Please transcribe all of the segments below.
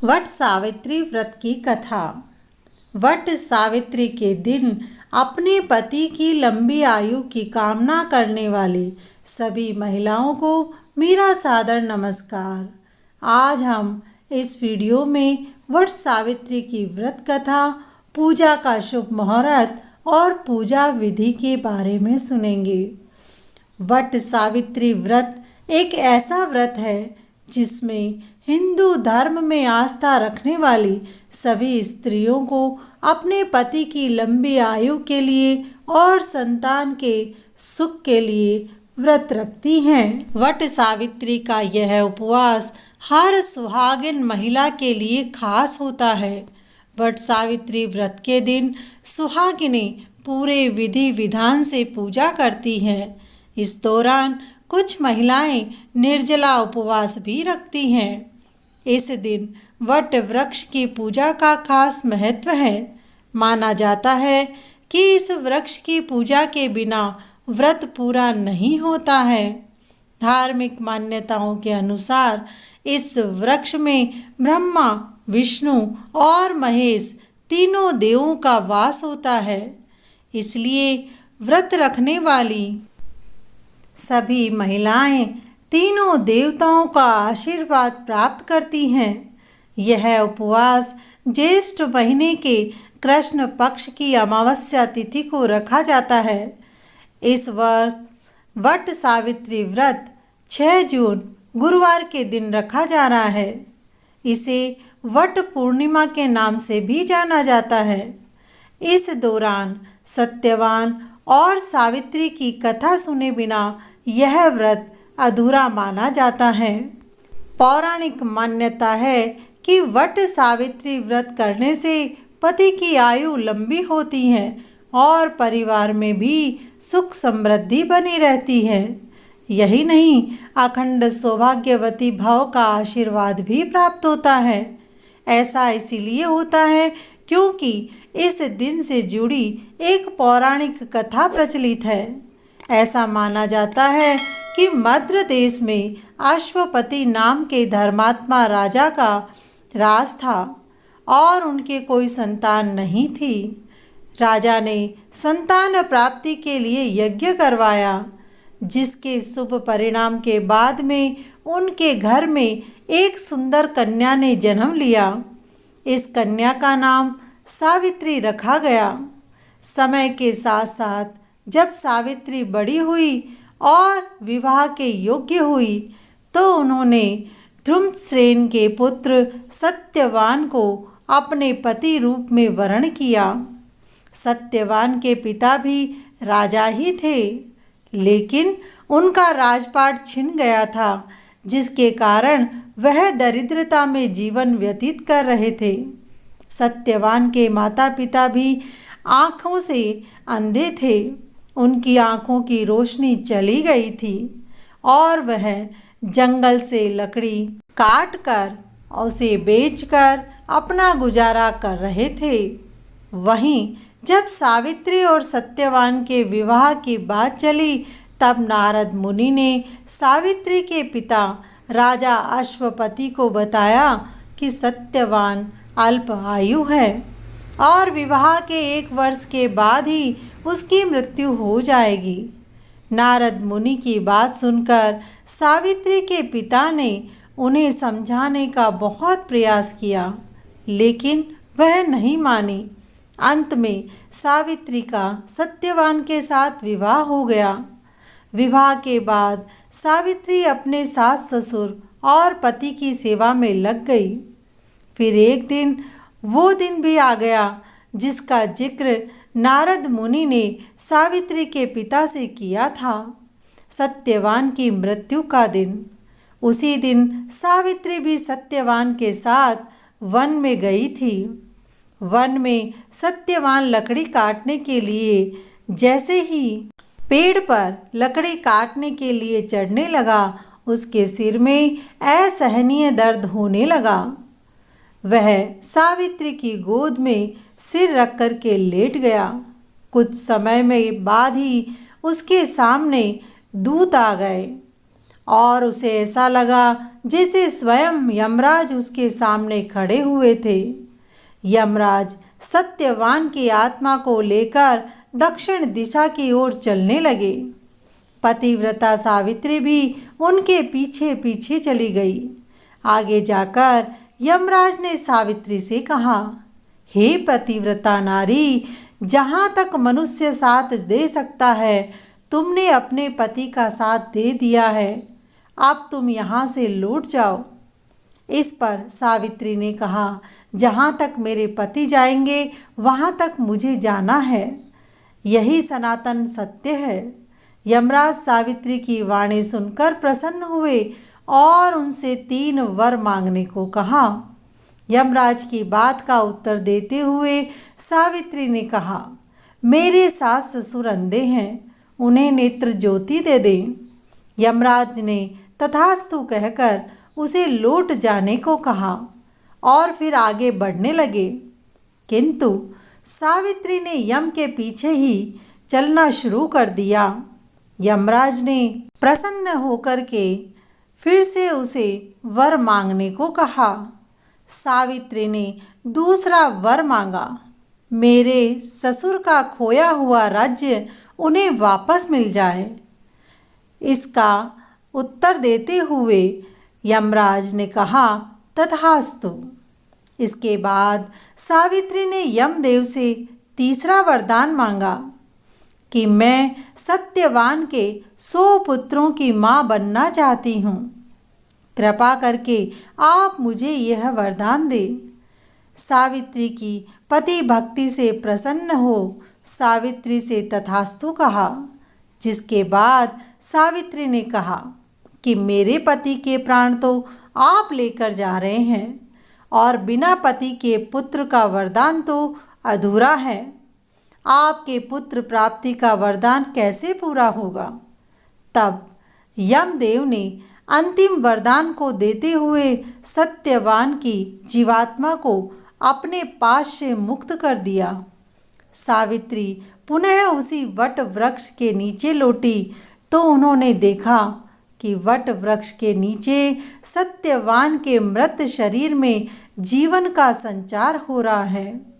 वट सावित्री व्रत की कथा। वट सावित्री के दिन अपने पति की लंबी आयु की कामना करने वाली सभी महिलाओं को मेरा सादर नमस्कार। आज हम इस वीडियो में वट सावित्री की व्रत कथा, पूजा का शुभ मुहूर्त और पूजा विधि के बारे में सुनेंगे। वट सावित्री व्रत एक ऐसा व्रत है जिसमें हिंदू धर्म में आस्था रखने वाली सभी स्त्रियों को अपने पति की लंबी आयु के लिए और संतान के सुख के लिए व्रत रखती हैं। वट सावित्री का यह उपवास हर सुहागिन महिला के लिए खास होता है। वट सावित्री व्रत के दिन सुहागिनें पूरे विधि विधान से पूजा करती हैं। इस दौरान कुछ महिलाएं निर्जला उपवास भी रखती हैं। इस दिन वट वृक्ष की पूजा का खास महत्व है। माना जाता है कि इस वृक्ष की पूजा के बिना व्रत पूरा नहीं होता है। धार्मिक मान्यताओं के अनुसार इस वृक्ष में ब्रह्मा, विष्णु और महेश तीनों देवों का वास होता है। इसलिए व्रत रखने वाली सभी महिलाएं तीनों देवताओं का आशीर्वाद प्राप्त करती हैं। यह उपवास ज्येष्ठ महीने के कृष्ण पक्ष की अमावस्या तिथि को रखा जाता है। इस वट सावित्री व्रत 6 जून गुरुवार के दिन रखा जा रहा है। इसे वट पूर्णिमा के नाम से भी जाना जाता है। इस दौरान सत्यवान और सावित्री की कथा सुने बिना यह व्रत अधूरा माना जाता है। पौराणिक मान्यता है कि वट सावित्री व्रत करने से पति की आयु लंबी होती है और परिवार में भी सुख समृद्धि बनी रहती है। यही नहीं, अखंड सौभाग्यवती भव का आशीर्वाद भी प्राप्त होता है। ऐसा इसीलिए होता है क्योंकि इस दिन से जुड़ी एक पौराणिक कथा प्रचलित है। ऐसा माना जाता है कि मद्र देश में अश्वपति नाम के धर्मात्मा राजा का राज था और उनके कोई संतान नहीं थी। राजा ने संतान प्राप्ति के लिए यज्ञ करवाया, जिसके शुभ परिणाम के बाद में उनके घर में एक सुंदर कन्या ने जन्म लिया। इस कन्या का नाम सावित्री रखा गया। समय के साथ साथ जब सावित्री बड़ी हुई और विवाह के योग्य हुई तो उन्होंने ध्रुमसेन के पुत्र सत्यवान को अपने पति रूप में वरण किया। सत्यवान के पिता भी राजा ही थे, लेकिन उनका राजपाट छिन गया था, जिसके कारण वह दरिद्रता में जीवन व्यतीत कर रहे थे। सत्यवान के माता पिता भी आँखों से अंधे थे। उनकी आँखों की रोशनी चली गई थी और वह जंगल से लकड़ी काट कर उसे बेचकर अपना गुजारा कर रहे थे। वहीं जब सावित्री और सत्यवान के विवाह की बात चली तब नारद मुनि ने सावित्री के पिता राजा अश्वपति को बताया कि सत्यवान अल्प आयु है और विवाह के 1 वर्ष के बाद ही उसकी मृत्यु हो जाएगी। नारद मुनि की बात सुनकर सावित्री के पिता ने उन्हें समझाने का बहुत प्रयास किया, लेकिन वह नहीं मानी। अंत में सावित्री का सत्यवान के साथ विवाह हो गया। विवाह के बाद सावित्री अपने सास ससुर और पति की सेवा में लग गई। फिर एक दिन वो दिन भी आ गया जिसका जिक्र नारद मुनि ने सावित्री के पिता से किया था, सत्यवान की मृत्यु का दिन। उसी दिन सावित्री भी सत्यवान के साथ वन में गई थी। वन में सत्यवान लकड़ी काटने के लिए जैसे ही पेड़ पर लकड़ी काटने के लिए चढ़ने लगा, उसके सिर में असहनीय दर्द होने लगा। वह सावित्री की गोद में सिर रख कर के लेट गया। कुछ समय में बाद ही उसके सामने दूत आ गए और उसे ऐसा लगा जैसे स्वयं यमराज उसके सामने खड़े हुए थे। यमराज सत्यवान की आत्मा को लेकर दक्षिण दिशा की ओर चलने लगे। पतिव्रता सावित्री भी उनके पीछे पीछे चली गई। आगे जाकर यमराज ने सावित्री से कहा, हे पतिव्रता नारी, जहाँ तक मनुष्य साथ दे सकता है तुमने अपने पति का साथ दे दिया है, अब तुम यहाँ से लौट जाओ। इस पर सावित्री ने कहा, जहाँ तक मेरे पति जाएंगे वहाँ तक मुझे जाना है, यही सनातन सत्य है। यमराज सावित्री की वाणी सुनकर प्रसन्न हुए और उनसे 3 वर मांगने को कहा। यमराज की बात का उत्तर देते हुए सावित्री ने कहा, मेरे सास ससुर अंधे हैं, उन्हें नेत्र ज्योति दे दें। यमराज ने तथास्तु कहकर उसे लौट जाने को कहा और फिर आगे बढ़ने लगे। किंतु सावित्री ने यम के पीछे ही चलना शुरू कर दिया। यमराज ने प्रसन्न होकर के फिर से उसे वर मांगने को कहा। सावित्री ने दूसरा वर मांगा, मेरे ससुर का खोया हुआ राज्य उन्हें वापस मिल जाए। इसका उत्तर देते हुए यमराज ने कहा, तथास्तु। इसके बाद सावित्री ने यमदेव से तीसरा वरदान मांगा कि मैं सत्यवान के 100 पुत्रों की माँ बनना चाहती हूँ, कृपा करके आप मुझे यह वरदान दें। सावित्री की पति भक्ति से प्रसन्न हो सावित्री से तथास्तु कहा, जिसके बाद सावित्री ने कहा कि मेरे पति के प्राण तो आप लेकर जा रहे हैं और बिना पति के पुत्र का वरदान तो अधूरा है। आपके पुत्र प्राप्ति का वरदान कैसे पूरा होगा? तब यमदेव ने अंतिम वरदान को देते हुए सत्यवान की जीवात्मा को अपने पास से मुक्त कर दिया। सावित्री पुनः उसी वट वृक्ष के नीचे लौटी तो उन्होंने देखा कि वट वृक्ष के नीचे सत्यवान के मृत शरीर में जीवन का संचार हो रहा है।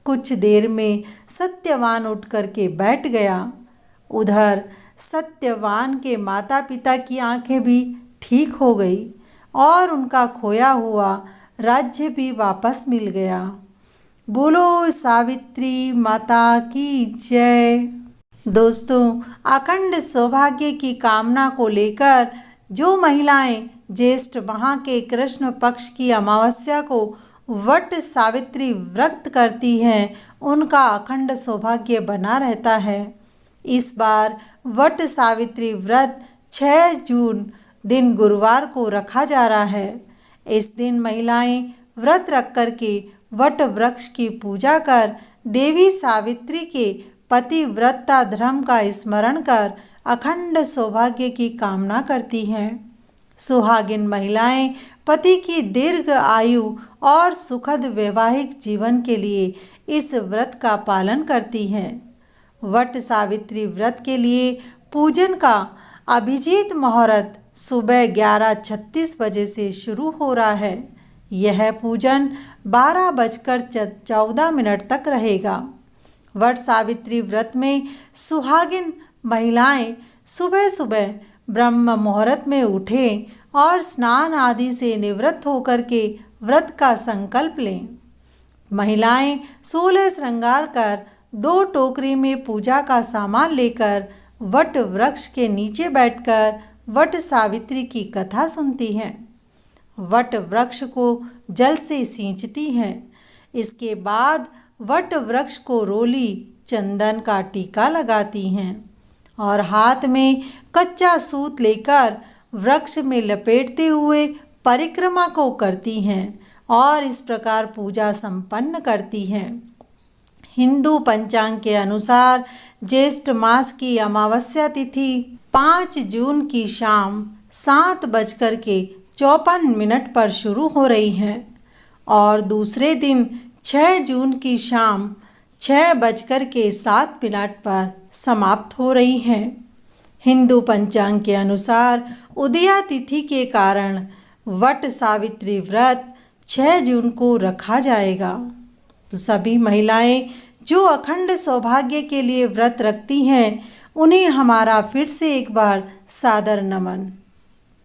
कुछ देर में सत्यवान उठ करके बैठ गया। उधर सत्यवान के माता पिता की आंखें भी ठीक हो गई और उनका खोया हुआ राज्य भी वापस मिल गया। बोलो सावित्री माता की जय। दोस्तों, अखंड सौभाग्य की कामना को लेकर जो महिलाएं ज्येष्ठ माह के कृष्ण पक्ष की अमावस्या को वट सावित्री व्रत करती हैं, उनका अखंड सौभाग्य बना रहता है। इस बार वट सावित्री व्रत 6 जून दिन गुरुवार को रखा जा रहा है। इस दिन महिलाएं व्रत रख कर के वट वृक्ष की पूजा कर देवी सावित्री के पतिव्रता धर्म का स्मरण कर अखंड सौभाग्य की कामना करती हैं। सुहागिन महिलाएं पति की दीर्घ आयु और सुखद वैवाहिक जीवन के लिए इस व्रत का पालन करती हैं। वट सावित्री व्रत के लिए पूजन का अभिजीत मुहूर्त सुबह 11:36 बजे से शुरू हो रहा है। यह पूजन 12:14 तक रहेगा। वट सावित्री व्रत में सुहागिन महिलाएं सुबह सुबह ब्रह्म मुहूर्त में उठें और स्नान आदि से निवृत्त होकर के व्रत का संकल्प लें। महिलाएं 16 श्रृंगार कर 2 टोकरी में पूजा का सामान लेकर वट वृक्ष के नीचे बैठकर वट सावित्री की कथा सुनती हैं। वट वृक्ष को जल से सींचती हैं। इसके बाद वट वृक्ष को रोली चंदन का टीका लगाती हैं और हाथ में कच्चा सूत लेकर वृक्ष में लपेटते हुए परिक्रमा को करती हैं और इस प्रकार पूजा संपन्न करती हैं। हिंदू पंचांग के अनुसार ज्येष्ठ मास की अमावस्या तिथि 5 जून की शाम 7:54 पर शुरू हो रही है और दूसरे दिन 6 जून की शाम 6:07 पर समाप्त हो रही है। हिंदू पंचांग के अनुसार उदया तिथि के कारण वट सावित्री व्रत 6 जून को रखा जाएगा। तो सभी महिलाएं जो अखंड सौभाग्य के लिए व्रत रखती हैं, उन्हें हमारा फिर से एक बार सादर नमन।